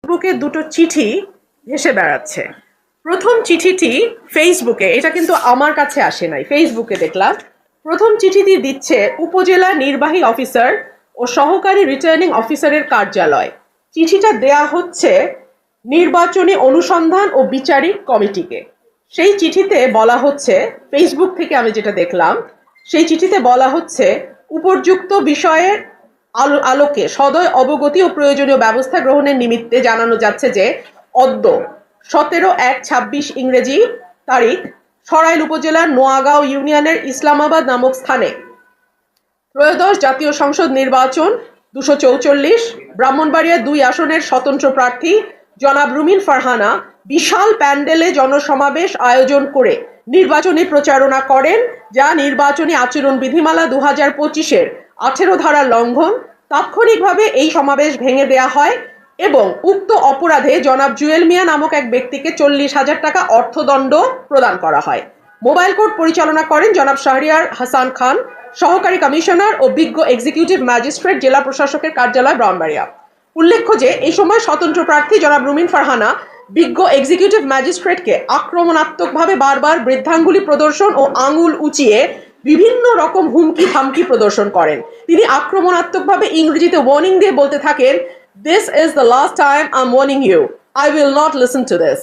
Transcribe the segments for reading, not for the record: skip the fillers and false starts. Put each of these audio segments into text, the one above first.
ফেসবুকে দুটো চিঠি ভেসে বেড়াচ্ছে। প্রথম চিঠিটি ফেসবুকে, এটা কিন্তু আমার কাছে আসে নাই, ফেসবুকে দেখলাম। প্রথম চিঠিটি দিচ্ছে উপজেলা নির্বাহী অফিসার ও সহকারী রিটার্নিং অফিসারের কার্যালয়। চিঠিটা দেয়া হচ্ছে নির্বাচনী অনুসন্ধান ও বিচারিক কমিটিকে। সেই চিঠিতে বলা হচ্ছে, ফেসবুক থেকে আমি যেটা দেখলাম, সেই চিঠিতে বলা হচ্ছে উপর্যুক্ত বিষয়ের আলোকে সদয় অবগতি ও প্রয়োজনীয় ব্যবস্থা গ্রহণের নিমিত্তে জানানো যাচ্ছে যে অদ্য 17/1/26 ইংরেজি তারিখ সরাইল উপজেলার নোয়াগাঁও ইউনিয়নের ইসলামাবাদ নামক স্থানে ত্রয়োদশ জাতীয় সংসদ নির্বাচন 244 ব্রাহ্মণবাড়িয়া 2 আসনের স্বতন্ত্র প্রার্থী জনাব রুমিন ফারহানা বিশাল প্যান্ডেলে জনসমাবেশ আয়োজন করে নির্বাচনী প্রচারণা করেন, যা নির্বাচনী আচরণ বিধিমালা 2025-এর 18 ধারার লঙ্ঘন। তাৎক্ষণিকভাবে এই সমাবেশ ভেঙে দেয়া হয় এবং উক্ত অপরাধে জনাব জুয়েল মিয়া নামক এক ব্যক্তিকে 40,000 টাকা অর্থদণ্ড প্রদান করা হয়। মোবাইল কোর্ট পরিচালনা করেন জনাব শাহরিয়ার হাসান খান, সহকারী কমিশনার ও বিজ্ঞ এক্সিকিউটিভ ম্যাজিস্ট্রেট, জেলা প্রশাসকের কার্যালয়, ব্রাহ্মণবাড়িয়া। উল্লেখ্য যে এই সময় স্বতন্ত্র প্রার্থী জনাব রুমিন ফারহানা বিজ্ঞ এক্সিকিউটিভ ম্যাজিস্ট্রেটকে আক্রমণাত্মকভাবে বারবার বৃদ্ধাঙ্গুলি প্রদর্শন ও আঙুল উঁচিয়ে বিভিন্ন রকম হুমকি থামকি প্রদর্শন করেন। তিনি আক্রমণাত্মকভাবে ইংরেজিতে ওয়ার্নিং দিয়ে বলতে থাকেন, "This is the last time I'm warning you. I will not listen to this.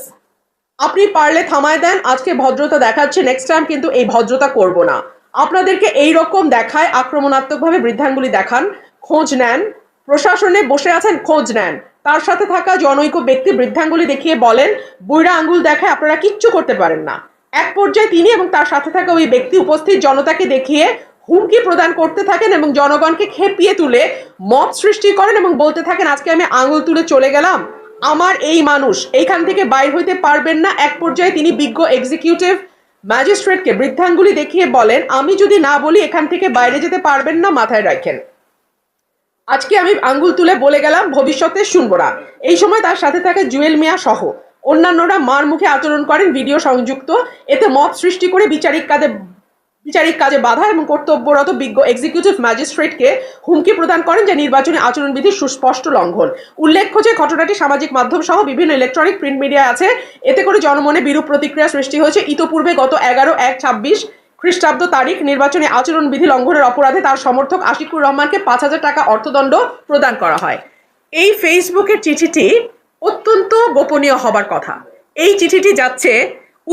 আপনি পারলে থামায় দেন, আজকে ভদ্রতা দেখাচ্ছে, নেক্সট টাইম কিন্তু এই ভদ্রতা করব না। আপনাদেরকে এই রকম দেখায়, আক্রমণাত্মকভাবে বৃদ্ধাঙ্গুলি দেখান, খোঁজ নেন, প্রশাসনে বসে আছেন, খোঁজ নেন। তার সাথে থাকা জনৈক ব্যক্তি বৃদ্ধাঙ্গুলি দেখিয়ে বলেন, বুইড়া আঙ্গুল দেখায় আপনারা কিচ্ছু করতে পারেন না। এক পর্যায়ে তিনি এবং তার সাথে থাকা ওই ব্যক্তি উপস্থিত জনতাকে দেখিয়ে হুমকি প্রদান করতে থাকেন এবং জনগণকে খেপিয়ে তুলে মব সৃষ্টি করেন এবং বলতে থাকেন, আজকে আমি আঙুল তুলে চলে গেলাম, আমার এই মানুষ এইখান থেকে বাইর হইতে পারবেন না। এক পর্যায়ে তিনি বিজ্ঞ এক্সিকিউটিভ ম্যাজিস্ট্রেটকে বৃদ্ধাঙ্গুলি দেখিয়ে বলেন, আমি যদি না বলি এখান থেকে বাইরে যেতে পারবেন না, মাথায় রাখেন। আজকে আমি আঙ্গুল তুলে বলে গেলাম, ভবিষ্যতে শুনবো না। এই সময় তার সাথে থাকা জুয়েল মিয়া সহ অন্যান্যরা মার মুখে আচরণ করেন, ভিডিও সংযুক্ত। এতে মব সৃষ্টি করে বিচারিক কাজে বাধা এবং কর্তব্যরত বিজ্ঞ এক্সিকিউটিভ ম্যাজিস্ট্রেটকে হুমকি প্রদান করেন, যা নির্বাচনী আচরণবিধির সুস্পষ্ট লঙ্ঘন। উল্লেখ্য যে ঘটনাটি সামাজিক মাধ্যম সহ বিভিন্ন ইলেকট্রনিক প্রিন্ট মিডিয়ায় আছে। এতে করে জনমনে বিরূপ প্রতিক্রিয়া সৃষ্টি হয়েছে। ইতোপূর্বে গত 11/1/26 খ্রিস্টাব্দ তারিখ নির্বাচনী আচরণবিধি লঙ্ঘনের অপরাধে তার সমর্থক আশিকুর রহমানকে 5,000 টাকা অর্থদণ্ড প্রদান করা হয়। এই ফেসবুকের চিঠিটি অত্যন্ত গোপনীয় হবার কথা। এই চিঠিটি যাচ্ছে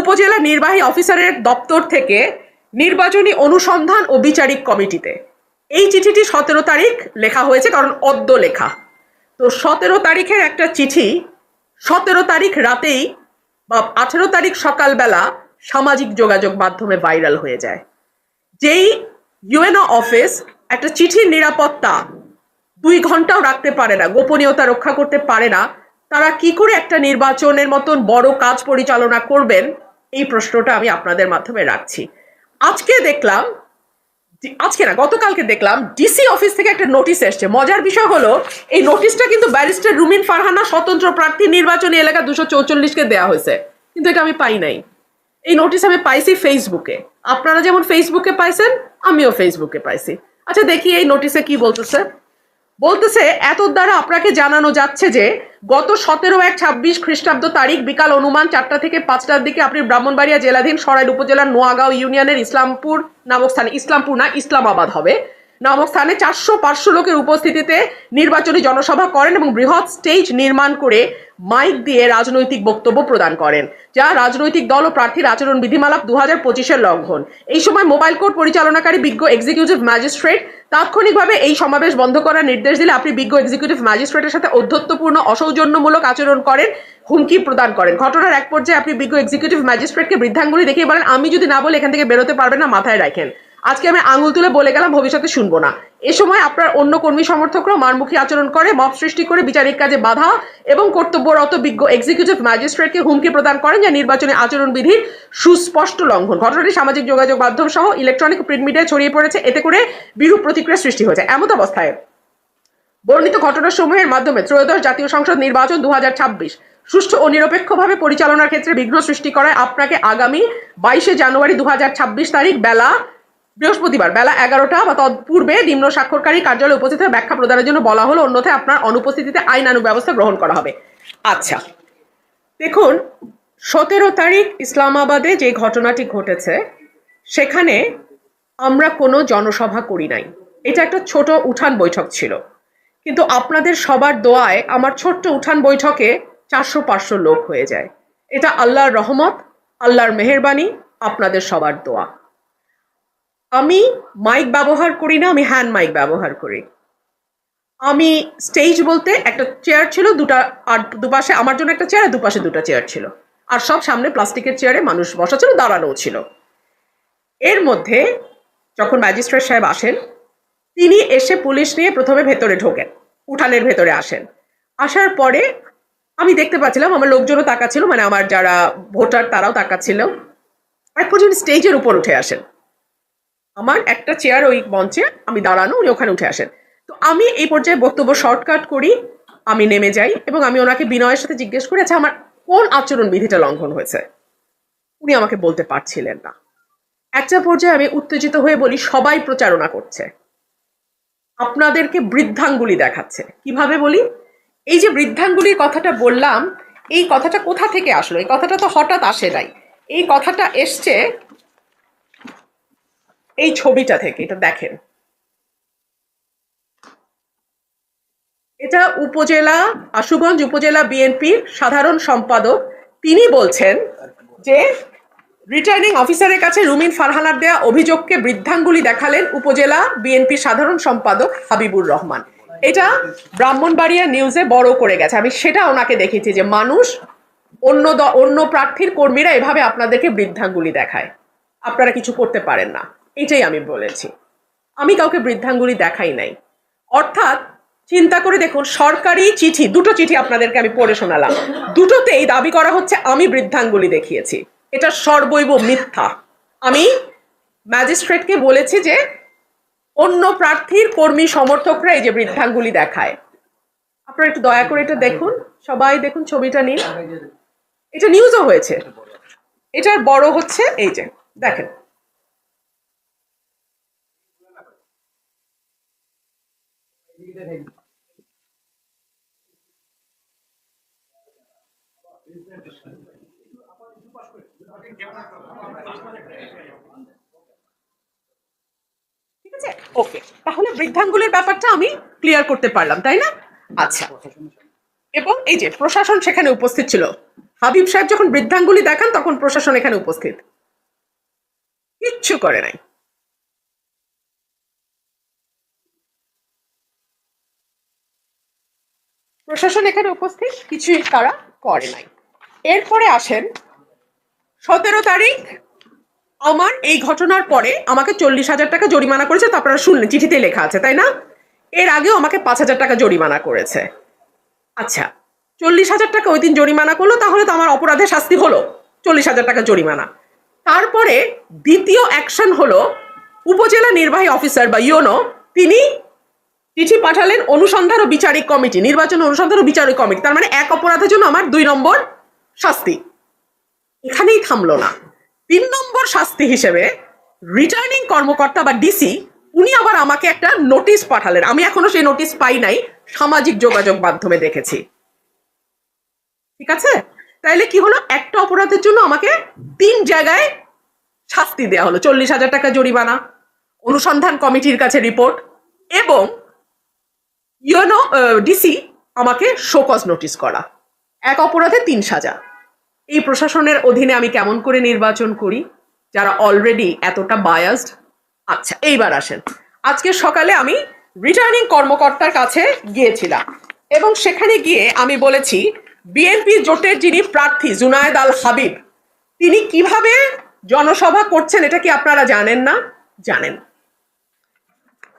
উপজেলা নির্বাহী অফিসারের দপ্তর থেকে নির্বাচনী অনুসন্ধান ও বিচারিক কমিটিতে। এই চিঠিটি 17 তারিখ লেখা হয়েছে, কারণ অদ্য লেখা। তো 17 তারিখের একটা চিঠি 17 তারিখ রাতেই বা 18 তারিখ সকালবেলা সামাজিক যোগাযোগ মাধ্যমে ভাইরাল হয়ে যায়। যেই ইউএনও অফিস একটা চিঠির নিরাপত্তা 2 ঘন্টাও রাখতে পারে না, গোপনীয়তা রক্ষা করতে পারে না, তারা কি করে একটা নির্বাচনের মতন বড় কাজ পরিচালনা করবেন? এই প্রশ্নটা আমি আপনাদের মাধ্যমে রাখছি। গতকালকে দেখলাম ডিসি অফিস থেকে একটা নোটিশ এসছে। মজার বিষয় হলো, এই নোটিশটা কিন্তু ব্যারিস্টার রুমিন ফারহানা স্বতন্ত্র প্রার্থী নির্বাচনী এলাকা 244-কে দেওয়া হয়েছে, কিন্তু এটা আমি পাই নাই। এই নোটিশ আমি পাইছি ফেসবুকে। আপনারা যেমন ফেসবুকে পাইছেন, আমিও ফেসবুকে পাইছি। আচ্ছা, দেখি এই নোটিশে কি বলতেছে। এত দ্বারা আপনাকে জানানো যাচ্ছে যে গত 17/1/26 খ্রিস্টাব্দ তারিখ বিকাল অনুমান 4টা থেকে 5টার দিকে আপনি ব্রাহ্মণবাড়িয়া জেলাধীন সরাইল উপজেলার নোয়াগাঁও ইউনিয়নের ইসলামপুর নামক স্থানে, ইসলামপুর না ইসলামাবাদ হবে, নামক স্থানে 400-500 লোকের উপস্থিতিতে নির্বাচনী জনসভা করেন এবং বৃহৎ স্টেজ নির্মাণ করে মাইক দিয়ে রাজনৈতিক বক্তব্য প্রদান করেন, যা রাজনৈতিক দল ও প্রার্থীর আচরণ বিধিমালা 2025-এর লঙ্ঘন। এই সময় মোবাইল কোর্ট পরিচালনাকারী বিজ্ঞ এক্সিকিউটিভ ম্যাজিস্ট্রেট তাৎক্ষণিকভাবে এই সমাবেশ বন্ধ করার নির্দেশ দিলে আপনি বিজ্ঞ এক্সিকিউটিভ ম্যাজিস্ট্রেটের সাথে অধ্যত্বপূর্ণ অসৌজন্যমূলক আচরণ করেন, হুমকি প্রদান করেন। ঘটনার এক পর্যায়ে আপনি বিজ্ঞ এক্সিকিউটিভ ম্যাজিস্ট্রেটকে বৃদ্ধাঙ্গুলি দেখিয়ে বলেন, আমি যদি না বলে এখান থেকে বেরোতে পারবেন না, মাথায় রাখেন। আজকে আমি আঙুল তুলে বলে গেলাম, ভবিষ্যতে শুনবো না। এ সময় আপনার অন্য কর্মী সমর্থকরা মারমুখী আচরণ করে, মব সৃষ্টি করে বিচারিক কাজে বাধা এবং কর্তব্যরত বিজ্ঞ এক্সিকিউটিভ ম্যাজিস্ট্রেটকে হুমকি প্রদান করেন, যা নির্বাচনী আচরণ বিধির সুস্পষ্ট লঙ্ঘন। ঘটনাটি সামাজিক যোগাযোগ মাধ্যম সহ ইলেকট্রনিক প্রিন্ট মিডিয়ায় ছড়িয়ে পড়েছে। এতে করে বিরূপ প্রতিক্রিয়া সৃষ্টি হয়েছে। এমত অবস্থায় বর্ণিত ঘটনাসমূহের মাধ্যমে ত্রয়োদশ জাতীয় সংসদ নির্বাচন 2026 সুষ্ঠু ও নিরপেক্ষভাবে পরিচালনার ক্ষেত্রে বিঘ্ন সৃষ্টি করায় আপনাকে আগামী 22 জানুয়ারি 2026 তারিখ বৃহস্পতিবার বেলা 11টা বা তৎপূর্বে নিম্ন স্বাক্ষরকারী কার্যালয়ে উপস্থিত হয়ে ব্যাখ্যা প্রদানের জন্য বলা হলো। অন্যথায় আপনার অনুপস্থিতিতে আইনানুগ ব্যবস্থা গ্রহণ করা হবে। আচ্ছা, দেখুন 17 তারিখ ইসলামাবাদে যে ঘটনাটি ঘটেছে সেখানে আমরা কোনো জনসভা করি নাই। এটা একটা ছোট উঠান বৈঠক ছিল, কিন্তু আপনাদের সবার দোয়ায় আমার ছোট্ট উঠান বৈঠকে 400-500 লোক হয়ে যায়। এটা আল্লাহর রহমত, আল্লাহর মেহেরবানি, আপনাদের সবার দোয়া। আমি মাইক ব্যবহার করি না, আমি হ্যান্ড মাইক ব্যবহার করি। আমি স্টেজ বলতে একটা চেয়ার ছিল দুটা, আর দুপাশে আমার জন্য একটা চেয়ার আর দুপাশে দুটা চেয়ার ছিল, আর সব সামনে প্লাস্টিকের চেয়ারে মানুষ বসা ছিল, দাঁড়ানোও ছিল। এর মধ্যে যখন ম্যাজিস্ট্রেট সাহেব আসেন, তিনি এসে পুলিশ নিয়ে প্রথমে ভেতরে ঢোকেন, উঠানের ভেতরে আসেন। আসার পরে আমি দেখতে পাচ্ছিলাম আমার লোকজনও তাকাচ্ছিল, মানে আমার যারা ভোটার তারাও তাকাচ্ছিল। এক পর্যন্ত স্টেজের উপর উঠে আসেন, আমার একটা চেয়ার ওই মঞ্চে, আমি দাঁড়ানো, উনি ওখানে উঠে আসেন। তো আমি এই পর্যায়ে বক্তব্য শর্টকাট করি, আমি নেমে যাই এবং আমি ওনাকে বিনয়ের সাথে জিজ্ঞেস করি, আচ্ছা আমার কোন আচরণ বিধিটা লঙ্ঘন হয়েছে। উনি আমাকে বলতে পারছিলেন না। একটা পর্যায়ে আমি উত্তেজিত হয়ে বলি, সবাই প্রচারণা করছে, আপনাদেরকে বৃদ্ধাঙ্গুলি দেখাচ্ছে। কিভাবে বলি? এই যে বৃদ্ধাঙ্গুলির কথাটা বললাম, এই কথাটা কোথা থেকে আসলো? এই কথাটা তো হঠাৎ আসে নাই, এই কথাটা এসছে এই ছবিটা থেকে। এটা দেখেন, এটা উপজেলা আশুগঞ্জ উপজেলা বিএনপির সাধারণ সম্পাদক, তিনি বলছেন যে রিটার্নিং অফিসারের কাছে রুমিন ফারহানার দেয়া অভিযোগকে বৃদ্ধাঙ্গুলি দেখালেন উপজেলা বিএনপির সাধারণ সম্পাদক হাবিবুর রহমান। এটা ব্রাহ্মণবাড়িয়া নিউজে বড় করে গেছে, আমি সেটা ওনাকে দেখেছি যে মানুষ অন্য প্রার্থীর কর্মীরা এভাবে আপনাদেরকে বৃদ্ধাঙ্গুলি দেখায়, আপনারা কিছু করতে পারেন না, এটাই আমি বলেছি। আমি কাউকে বৃদ্ধাঙ্গুলি দেখাই নাই। অর্থাৎ চিন্তা করে দেখুন, সরকারি চিঠি, দুটো চিঠি আপনাদেরকে আমি পড়ে শোনালাম, দুটোতেই দাবি করা হচ্ছে আমি বৃদ্ধাঙ্গুলি দেখিয়েছি। এটা সর্বৈব মিথ্যা। আমি ম্যাজিস্ট্রেটকে বলেছি যে অন্য প্রার্থীর কর্মী সমর্থকরা এই যে বৃদ্ধাঙ্গুলি দেখায়। আপনারা একটু দয়া করে এটা দেখুন, সবাই দেখুন, ছবিটা নিন, এটা নিউজও হয়েছে। এটার বড় হচ্ছে এই যে দেখেন, ঠিক আছে? ওকে, তাহলে বৃদ্ধাঙ্গুলির ব্যাপারটা আমি ক্লিয়ার করতে পারলাম, তাই না? আচ্ছা, এবং এই যে প্রশাসন সেখানে উপস্থিত ছিল। হাবিব সাহেব যখন বৃদ্ধাঙ্গুলি দেখান তখন প্রশাসন এখানে উপস্থিত, কিচ্ছু করে নাই। প্রশাসন এখানে উপস্থিত, কিছুই তারা করে নাই। এরপরে আসেন 17 তারিখ, আমার এই ঘটনার পরে আমাকে 40,000 টাকা জরিমানা করেছে, তো আপনারা শুনলেন, চিঠিতে লেখা আছে, তাই না? এর আগেও আমাকে 5,000 টাকা জরিমানা করেছে। আচ্ছা, 40,000 টাকা ওই দিন জরিমানা করলো, তাহলে তো আমার অপরাধের শাস্তি হলো 40,000 টাকা জরিমানা। তারপরে দ্বিতীয় অ্যাকশন হলো উপজেলা নির্বাহী অফিসার বা ইউনো, তিনি চিঠি পাঠালেন অনুসন্ধান ও বিচারিক কমিটি, নির্বাচন অনুসন্ধান ও বিচারিক কমিটি, তার মানে এক অপরাধের জন্য আমার 2 নম্বর শাস্তি। এখানেই থামলো না, 3 নম্বর শাস্তি হিসেবে রিটার্নিং কর্মকর্তা বা ডিসি, উনি আবার আমাকে একটা নোটিশ পাঠালেন। আমি এখনো সেই নোটিশ পাই নাই, সামাজিক যোগাযোগ মাধ্যমে দেখেছি। ঠিক আছে, তাইলে কি হলো, একটা অপরাধের জন্য আমাকে 3 জায়গায় শাস্তি দেওয়া হলো, 40,000 টাকা জরিমানা, অনুসন্ধান কমিটির কাছে রিপোর্ট, এবং ইউনো ডিসি আমাকে শোকজ নোটিশ করা। এক অপরাধে 3 সাজা। এই প্রশাসনের অধীনে আমি কেমন করে নির্বাচন করি, যারা অলরেডি এতটা বায়াসড? আচ্ছা, এইবার আসেন, আজকে সকালে আমি রিটার্নিং কর্মকর্তার কাছে গিয়েছিলাম এবং সেখানে গিয়ে আমি বলেছি বিএনপি জোটের যিনি প্রার্থী জুনায়েদ আল হাবিব, তিনি কিভাবে জনসভা করছেন এটা কি আপনারা জানেন না? জানেন।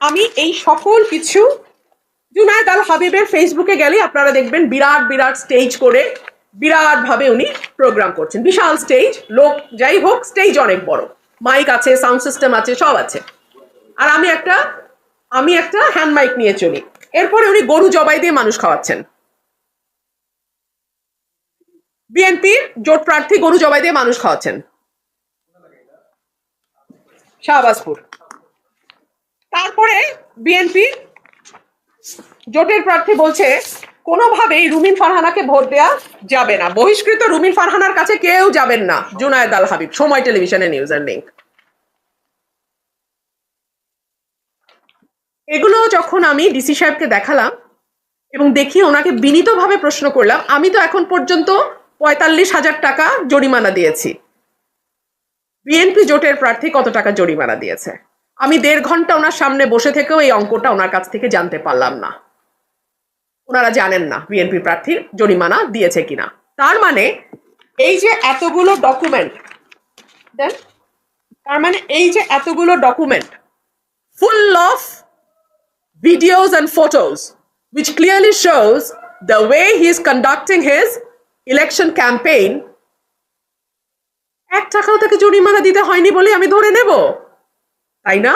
আমি এই সকল কিছু, জুনায়েদ আল হাবিবের ফেসবুকে গেলে আপনারা দেখবেন বিরাট বিরাট স্টেজ করে বিরাট ভাবে উনি প্রোগ্রাম করছেন, বিশাল স্টেজ, লোক যাই হোক, স্টেজ অনেক বড়, মাইক আছে, সাউন্ড সিস্টেম আছে, সব আছে। আর আমি একটা হ্যান্ড মাইক নিয়ে চলি। এরপরে উনি গরু জবাই দিয়ে মানুষ খাওয়াচ্ছেন, বিএনপির জোট প্রার্থী গরু জবাই দিয়ে মানুষ খাওয়াচ্ছেন শাহবাজপুর। তারপরে বিএনপি জোটের প্রার্থী বলছে কোনোভাবেই রুমিন ফারহানাকে ভোট দেয়া যাবে না। বহিষ্কৃত রুমিন ফারহানার কাছে কেউ যাবেন না। জুনায়েদ আল হাবিব, সময় টেলিভিশনের নিউজের লিঙ্ক। এগুলো যখন আমি ডিসি সাহেবকে দেখালাম এবং দেখি ওনাকে বিনীতভাবে প্রশ্ন করলাম, আমি তো এখন পর্যন্ত ৪৫,০০০ টাকা জরিমানা দিয়েছি, বিএনপি জোটের প্রার্থী কত টাকা জরিমানা দিয়েছে? আমি ১.৫ ঘন্টা ওনার সামনে বসে থেকেও এই অঙ্কটা ওনার কাছ থেকে জানতে পারলাম না। ওনারা জানেন না বিএনপি প্রার্থীর জরিমানা দিয়েছে কিনা। তার মানে এই যে এতগুলো document, full of videos and photos which clearly shows the way he is conducting his election campaign, 1 টাকাও তাকে জরিমানা দিতে হয়নি বলে আমি ধরে নেব, তাই না?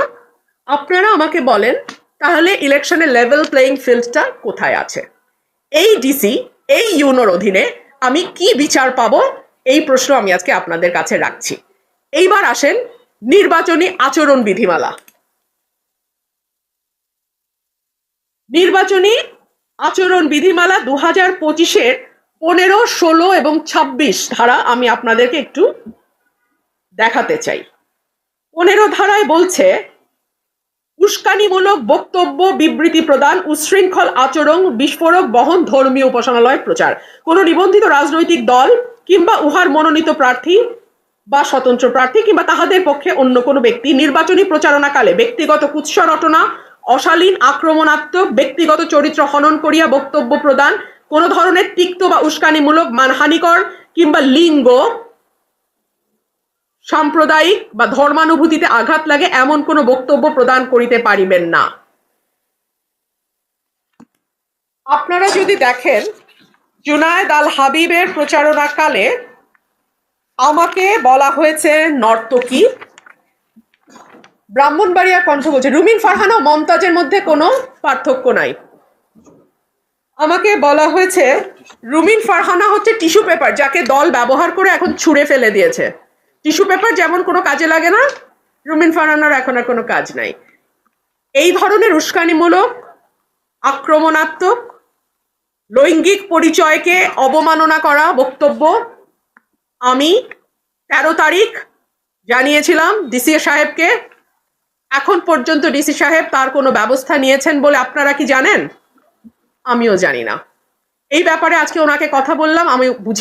আপনারা আমাকে বলেন তাহলে ইলেকশনের লেভেল প্লেইং ফিল্ডটা কোথায় আছে? এই ডিসি, এই ইউনোর অধীনে আমি কি বিচার পাবো? এই প্রশ্ন আমি আজকে আপনাদের কাছে রাখছি। এইবার আসেন নির্বাচনী আচরণ বিধিমালা। নির্বাচনী আচরণ বিধিমালা 2025-এর 15, 16 এবং 26 ধারা আমি আপনাদেরকে একটু দেখাতে চাই। 15 ধারায় বলছে, উস্কানিমূলক বক্তব্য, বিবৃতি প্রদান, উচ্ছৃঙ্খল আচরণ, বিস্ফোরক বহন, ধর্মীয় উপাসনালয় প্রচার। কোনো নিবন্ধিত রাজনৈতিক দল কিংবা উহার মনোনীত প্রার্থী বা স্বতন্ত্র প্রার্থী কিংবা তাহাদের পক্ষে অন্য কোনো ব্যক্তি নির্বাচনী প্রচারণাকালে ব্যক্তিগত কুৎস রটনা, অশালীন, আক্রমণাত্মক, ব্যক্তিগত চরিত্র হনন করিয়া বক্তব্য প্রদান, কোনো ধরনের তিক্ত বা উস্কানিমূলক, মানহানিকর কিংবা লিঙ্গ, সাম্প্রদায়িক বা ধর্মানুভূতিতে আঘাত লাগে এমন কোনো বক্তব্য প্রদান করিতে পারিবেন না। আপনারা যদি দেখেন জুনায়েদ আল হাবিবের প্রচারণাকালে আমাকে বলা হয়েছে নর্তকী। ব্রাহ্মণবাড়িয়া কণ্ঠ বলছে রুমিন ফারহানা ও মমতাজের মধ্যে কোনো পার্থক্য নাই। আমাকে বলা হয়েছে রুমিন ফারহানা হচ্ছে টিস্যু পেপার, যাকে দল ব্যবহার করে এখন ছুঁড়ে ফেলে দিয়েছে। টিস্যু পেপার যেমন কোনো কাজে লাগে না, রুমিন ফারহানার এখন আর কোনো কাজ নাই। এই ধরনের উস্কানিমূলক, আক্রমণাত্মক, লৈঙ্গিক পরিচয়কে অবমাননা করা বক্তব্য আমি 13 তারিখ জানিয়েছিলাম ডিসি সাহেবকে। এখন পর্যন্ত ডিসি সাহেব তার কোনো ব্যবস্থা নিয়েছেন বলে আপনারা কি জানেন? আমিও জানি না। এই ব্যাপারে আজকে ওনাকে কথা বললাম, আমি বুঝি